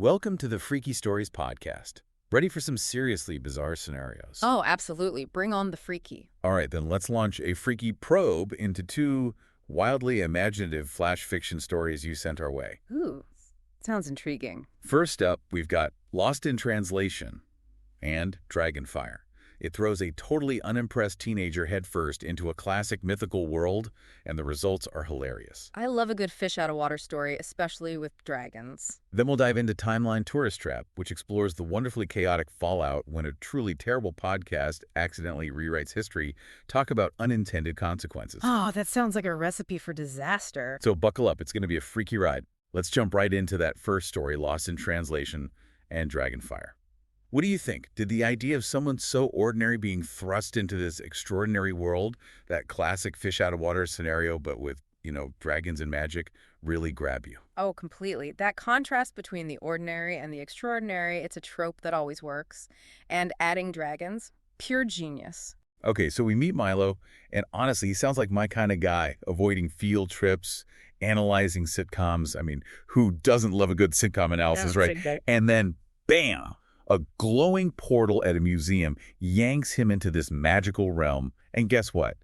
Welcome to the Freaky Stories podcast. Ready for some seriously bizarre scenarios? Oh, absolutely. Bring on the freaky. All right, then let's launch a freaky probe into two wildly imaginative flash fiction stories you sent our way. Ooh, sounds intriguing. First up, we've got Lost in Translation and Dragonfire. It throws a totally unimpressed teenager headfirst into a classic mythical world, and the results are hilarious. I love a good fish out of water story, especially with dragons. Then we'll dive into Timeline Tourist Trap, which explores the wonderfully chaotic fallout when a truly terrible podcast accidentally rewrites history. Talk about unintended consequences. Oh, that sounds like a recipe for disaster. So buckle up, it's going to be a freaky ride. Let's jump right into that first story, Lost in Translation and Dragonfire. What do you think? Did the idea of someone so ordinary being thrust into this extraordinary world, that classic fish out of water scenario, but with, dragons and magic, really grab you? Oh, completely. That contrast between the ordinary and the extraordinary, it's a trope that always works. And adding dragons, pure genius. Okay, so we meet Milo, and honestly, he sounds like my kind of guy, avoiding field trips, analyzing sitcoms. I mean, who doesn't love a good sitcom analysis, right? And then, bam! A glowing portal at a museum yanks him into this magical realm, and guess what?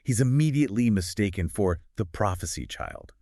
He's immediately mistaken for the prophecy child.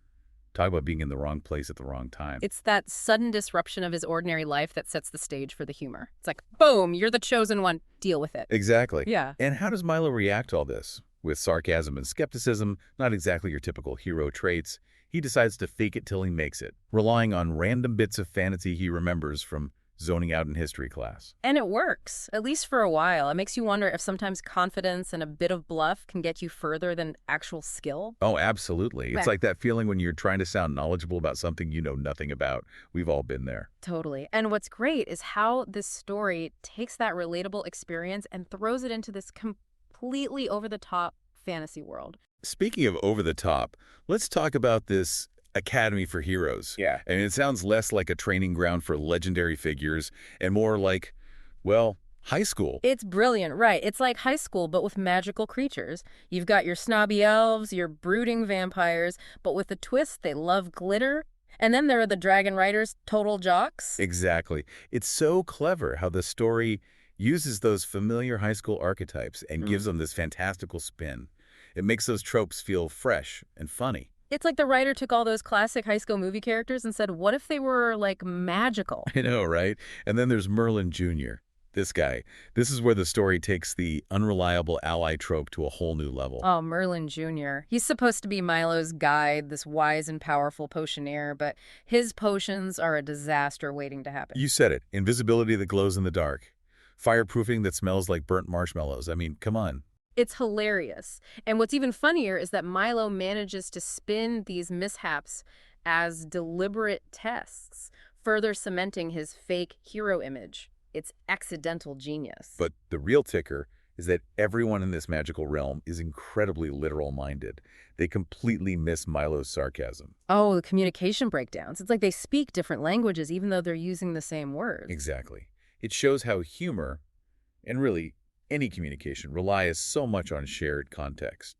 Talk about being in the wrong place at the wrong time. It's that sudden disruption of his ordinary life that sets the stage for the humor. It's like, boom, you're the chosen one. Deal with it. Exactly. Yeah. And how does Milo react to all this? With sarcasm and skepticism, not exactly your typical hero traits, he decides to fake it till he makes it, relying on random bits of fantasy he remembers from zoning out in history class. And it works, at least for a while. It makes you wonder if sometimes confidence and a bit of bluff can get you further than actual skill. Oh, absolutely. It's like that feeling when you're trying to sound knowledgeable about something you know nothing about. We've all been there. Totally. And what's great is how this story takes that relatable experience and throws it into this completely over-the-top fantasy world. Speaking of over-the-top, let's talk about this Academy for Heroes. Yeah. I mean, it sounds less like a training ground for legendary figures and more like, well, high school. It's brilliant, right? It's like high school, but with magical creatures. You've got your snobby elves, your brooding vampires, but with a twist, they love glitter. And then there are the dragon riders, total jocks. Exactly. It's so clever how the story uses those familiar high school archetypes and gives them this fantastical spin. It makes those tropes feel fresh and funny. It's like the writer took all those classic high school movie characters and said, what if they were, like, magical? I know, right? And then there's Merlin Jr., this guy. This is where the story takes the unreliable ally trope to a whole new level. Oh, Merlin Jr. He's supposed to be Milo's guide, this wise and powerful potioneer, but his potions are a disaster waiting to happen. You said it. Invisibility that glows in the dark. Fireproofing that smells like burnt marshmallows. I mean, come on. It's hilarious. And what's even funnier is that Milo manages to spin these mishaps as deliberate tests, further cementing his fake hero image. It's accidental genius. But the real ticker is that everyone in this magical realm is incredibly literal-minded. They completely miss Milo's sarcasm. Oh, the communication breakdowns. It's like they speak different languages even though they're using the same words. Exactly. It shows how humor, and really any communication, relies so much on shared context.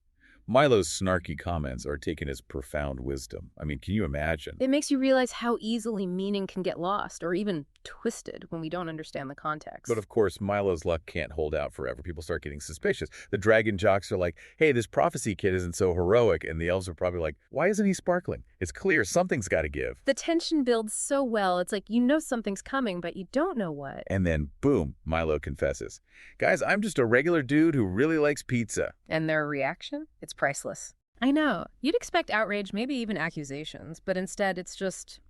Milo's snarky comments are taken as profound wisdom. I mean, can you imagine? It makes you realize how easily meaning can get lost or even twisted when we don't understand the context. But of course, Milo's luck can't hold out forever. People start getting suspicious. The dragon jocks are like, hey, this prophecy kid isn't so heroic. And the elves are probably like, why isn't he sparkling? It's clear something's got to give. The tension builds so well. It's like you know something's coming, but you don't know what. And then, boom, Milo confesses. Guys, I'm just a regular dude who really likes pizza. And their reaction? It's priceless. I know. You'd expect outrage, maybe even accusations, but instead it's just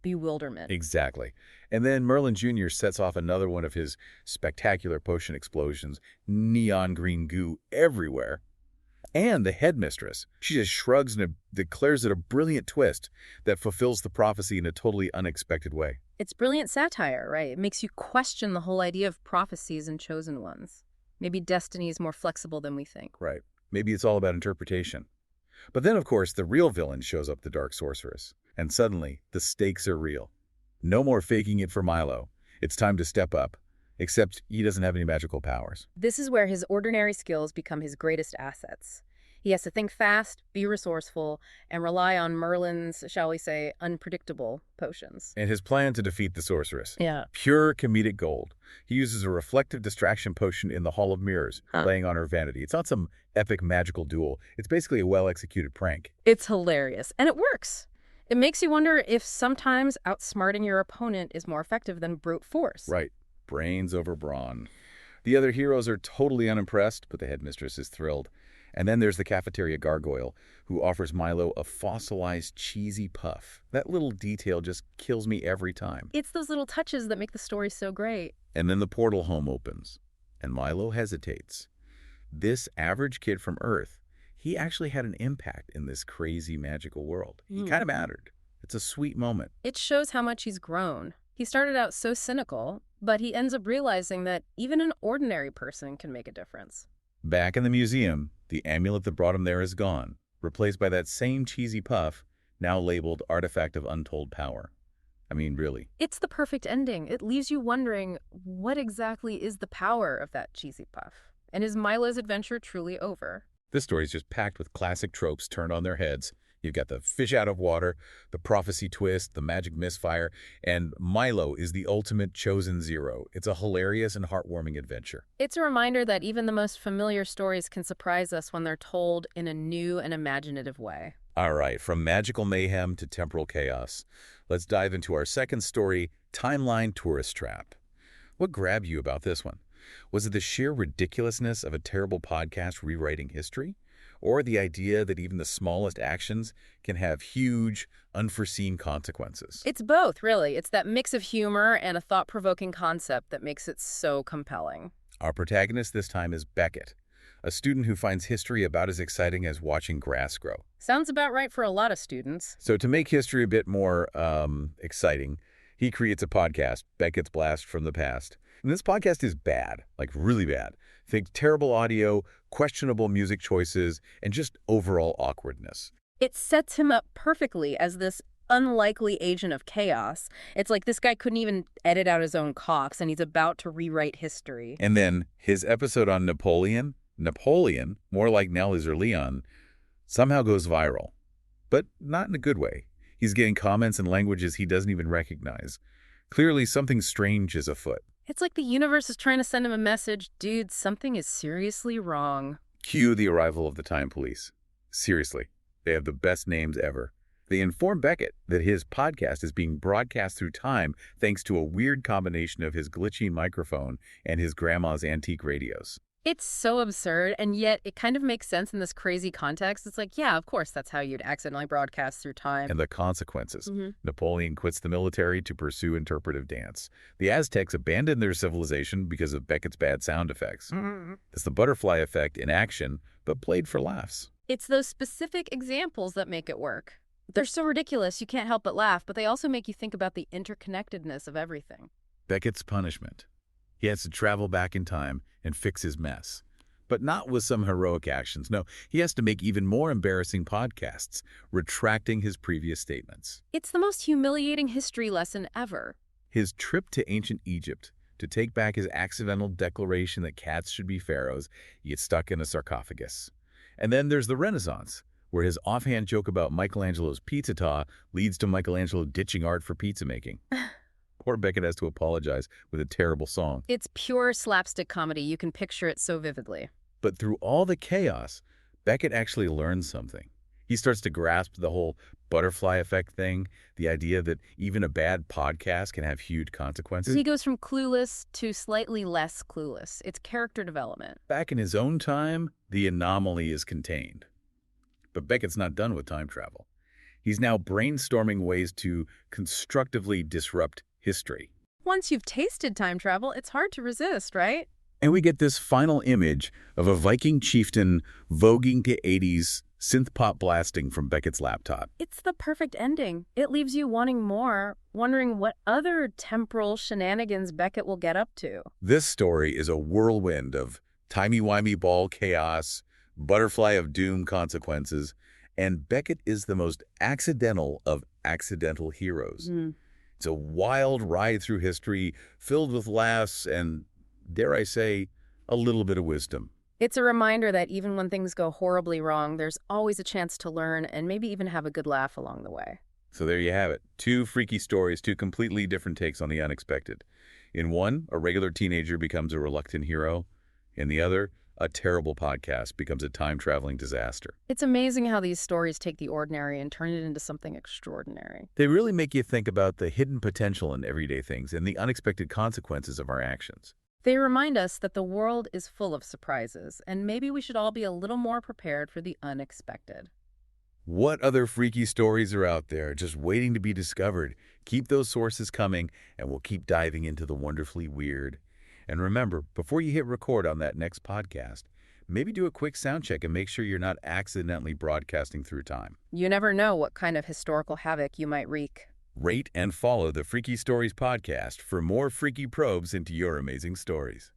bewilderment. Exactly. And then Merlin Jr. sets off another one of his spectacular potion explosions, neon green goo everywhere. And the headmistress, she just shrugs and declares it a brilliant twist that fulfills the prophecy in a totally unexpected way. It's brilliant satire, right? It makes you question the whole idea of prophecies and chosen ones. Maybe destiny is more flexible than we think. Right. Maybe it's all about interpretation. But then, of course, the real villain shows up, the Dark Sorceress. And suddenly, the stakes are real. No more faking it for Milo. It's time to step up. Except he doesn't have any magical powers. This is where his ordinary skills become his greatest assets. He has to think fast, be resourceful, and rely on Merlin's, shall we say, unpredictable potions. And his plan to defeat the sorceress. Yeah. Pure comedic gold. He uses a reflective distraction potion in the Hall of Mirrors, playing on her vanity. It's not some epic magical duel. It's basically a well-executed prank. It's hilarious, and it works. It makes you wonder if sometimes outsmarting your opponent is more effective than brute force. Right. Brains over brawn. The other heroes are totally unimpressed, but the headmistress is thrilled. And then there's the cafeteria gargoyle, who offers Milo a fossilized cheesy puff. That little detail just kills me every time. It's those little touches that make the story so great. And then the portal home opens, and Milo hesitates. This average kid from Earth, he actually had an impact in this crazy magical world. He kind of mattered. It's a sweet moment. It shows how much he's grown. He started out so cynical, but he ends up realizing that even an ordinary person can make a difference. Back in the museum, the amulet that brought him there is gone, replaced by that same cheesy puff, now labeled Artifact of Untold Power. I mean, really. It's the perfect ending. It leaves you wondering, what exactly is the power of that cheesy puff? And is Milo's adventure truly over? This story is just packed with classic tropes turned on their heads. You've got the fish out of water, the prophecy twist, the magic misfire, and Milo is the ultimate chosen zero. It's a hilarious and heartwarming adventure. It's a reminder that even the most familiar stories can surprise us when they're told in a new and imaginative way. All right, from magical mayhem to temporal chaos, let's dive into our second story, Timeline Tourist Trap. What grabbed you about this one? Was it the sheer ridiculousness of a terrible podcast rewriting history? Or the idea that even the smallest actions can have huge, unforeseen consequences? It's both, really. It's that mix of humor and a thought-provoking concept that makes it so compelling. Our protagonist this time is Beckett, a student who finds history about as exciting as watching grass grow. Sounds about right for a lot of students. So to make history a bit more exciting, he creates a podcast, Beckett's Blast from the Past. And this podcast is bad, like really bad. Think terrible audio, questionable music choices, and just overall awkwardness. It sets him up perfectly as this unlikely agent of chaos. It's like this guy couldn't even edit out his own cocks, and he's about to rewrite history. And then his episode on Napoleon, more like Nelly's or Leon, somehow goes viral. But not in a good way. He's getting comments in languages he doesn't even recognize. Clearly, something strange is afoot. It's like the universe is trying to send him a message, dude, something is seriously wrong. Cue the arrival of the Time Police. Seriously, they have the best names ever. They inform Beckett that his podcast is being broadcast through time thanks to a weird combination of his glitchy microphone and his grandma's antique radios. It's so absurd, and yet it kind of makes sense in this crazy context. It's like, yeah, of course, that's how you'd accidentally broadcast through time. And the consequences. Napoleon quits the military to pursue interpretive dance. The Aztecs abandoned their civilization because of Beckett's bad sound effects. It's the butterfly effect in action, but played for laughs. It's those specific examples that make it work. They're so ridiculous, you can't help but laugh, but they also make you think about the interconnectedness of everything. Beckett's punishment. He has to travel back in time and fix his mess. But not with some heroic actions. No, he has to make even more embarrassing podcasts, retracting his previous statements. It's the most humiliating history lesson ever. His trip to ancient Egypt to take back his accidental declaration that cats should be pharaohs, he gets stuck in a sarcophagus. And then there's the Renaissance, where his offhand joke about Michelangelo's pizza taw leads to Michelangelo ditching art for pizza making. Poor Beckett has to apologize with a terrible song. It's pure slapstick comedy. You can picture it so vividly. But through all the chaos, Beckett actually learns something. He starts to grasp the whole butterfly effect thing, the idea that even a bad podcast can have huge consequences. He goes from clueless to slightly less clueless. It's character development. Back in his own time, the anomaly is contained. But Beckett's not done with time travel. He's now brainstorming ways to constructively disrupt history. Once you've tasted time travel, it's hard to resist, right? And we get this final image of a Viking chieftain voguing to 80s synth pop blasting from Beckett's laptop. It's the perfect ending. It leaves you wanting more, wondering what other temporal shenanigans Beckett will get up to. This story is a whirlwind of timey-wimey ball chaos, butterfly of doom consequences, and Beckett is the most accidental of accidental heroes. It's a wild ride through history, filled with laughs and, dare I say, a little bit of wisdom. It's a reminder that even when things go horribly wrong, there's always a chance to learn and maybe even have a good laugh along the way. So there you have it. Two freaky stories, two completely different takes on the unexpected. In one, a regular teenager becomes a reluctant hero. In the other, a terrible podcast becomes a time-traveling disaster. It's amazing how these stories take the ordinary and turn it into something extraordinary. They really make you think about the hidden potential in everyday things and the unexpected consequences of our actions. They remind us that the world is full of surprises, and maybe we should all be a little more prepared for the unexpected. What other freaky stories are out there just waiting to be discovered? Keep those sources coming, and we'll keep diving into the wonderfully weird. And remember, before you hit record on that next podcast, maybe do a quick sound check and make sure you're not accidentally broadcasting through time. You never know what kind of historical havoc you might wreak. Rate and follow the Freaky Stories podcast for more freaky probes into your amazing stories.